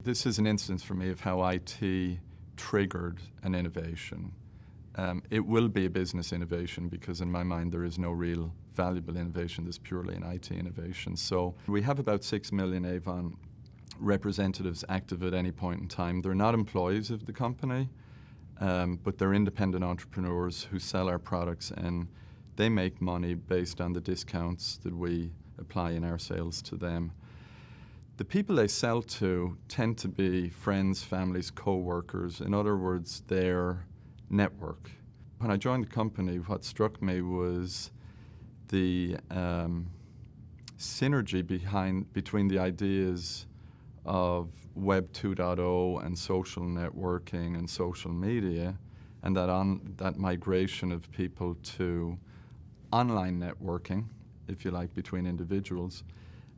This is an instance for me of how IT triggered an innovation. It will be a business innovation because in my mind there is no real valuable innovation that's purely an IT innovation. So we have about 6 million Avon representatives active at any point in time. They're not employees of the company, but they're independent entrepreneurs who sell our products, and they make money based on the discounts that we apply in our sales to them. The people they sell to tend to be friends, families, co-workers. In other words, their network. When I joined the company, what struck me was the synergy between the ideas of Web 2.0 and social networking and social media, and that migration of people to online networking, if you like, between individuals,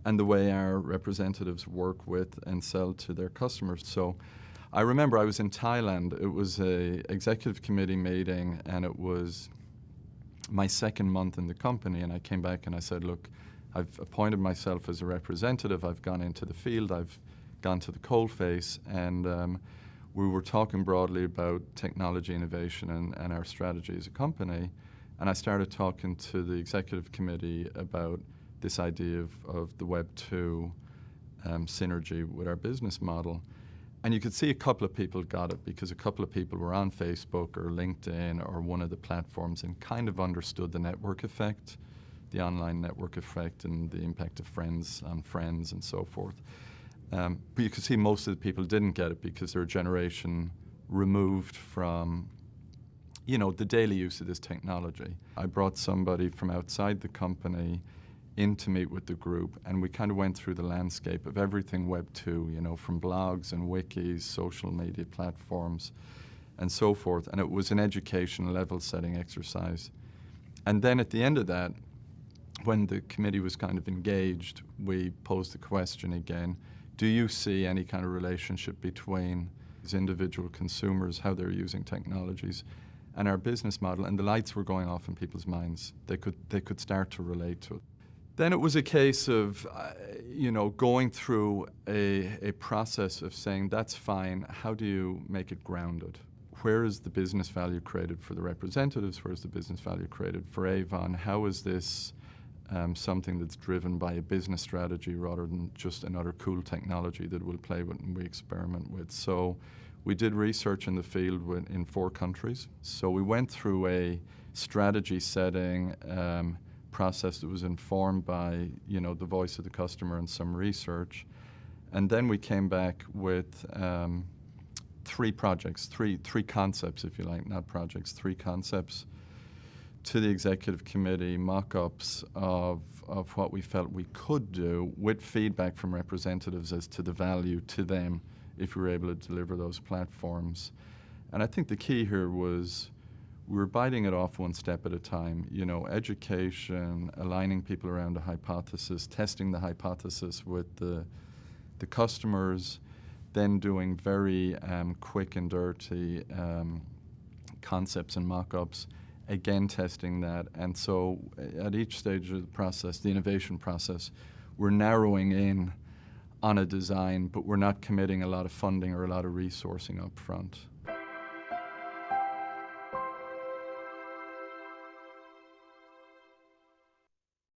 and the way our representatives work with and sell to their customers. So I remember I was in Thailand. It was a executive committee meeting, and it was my second month in the company, and I came back and I said, look, I've appointed myself as a representative. I've gone into the field. I've gone to the coalface, and we were talking broadly about technology innovation and our strategy as a company. And I started talking to the executive committee about this idea of the Web 2 synergy with our business model. And you could see a couple of people got it because a couple of people were on Facebook or LinkedIn or one of the platforms and kind of understood the network effect, the online network effect, and the impact of friends on friends and so forth. But you could see most of the people didn't get it because they're a generation removed from, the daily use of this technology. I brought somebody from outside the company in to meet with the group, and we kind of went through the landscape of everything Web 2, from blogs and wikis, social media platforms, and so forth. And it was an education level-setting exercise. And then at the end of that, when the committee was kind of engaged, we posed the question again, do you see any kind of relationship between these individual consumers, how they're using technologies, and our business model? And the lights were going off in people's minds. They could start to relate to it. Then it was a case of, going through a process of saying, that's fine, how do you make it grounded? Where is the business value created for the representatives? Where is the business value created for Avon? How is this something that's driven by a business strategy rather than just another cool technology that we'll play with and we experiment with? So we did research in the field in 4 countries. So we went through a strategy setting process that was informed by, the voice of the customer and some research. And then we came back with 3 projects, three concepts, if you like, not projects, 3 concepts to the executive committee, mock-ups of what we felt we could do with feedback from representatives as to the value to them if we were able to deliver those platforms. And I think the key here was we were biting it off one step at a time. Education, aligning people around a hypothesis, testing the hypothesis with the customers, then doing very quick and dirty concepts and mock-ups, again testing that. And so at each stage of the process, the innovation process, we're narrowing in on a design, but we're not committing a lot of funding or a lot of resourcing up front.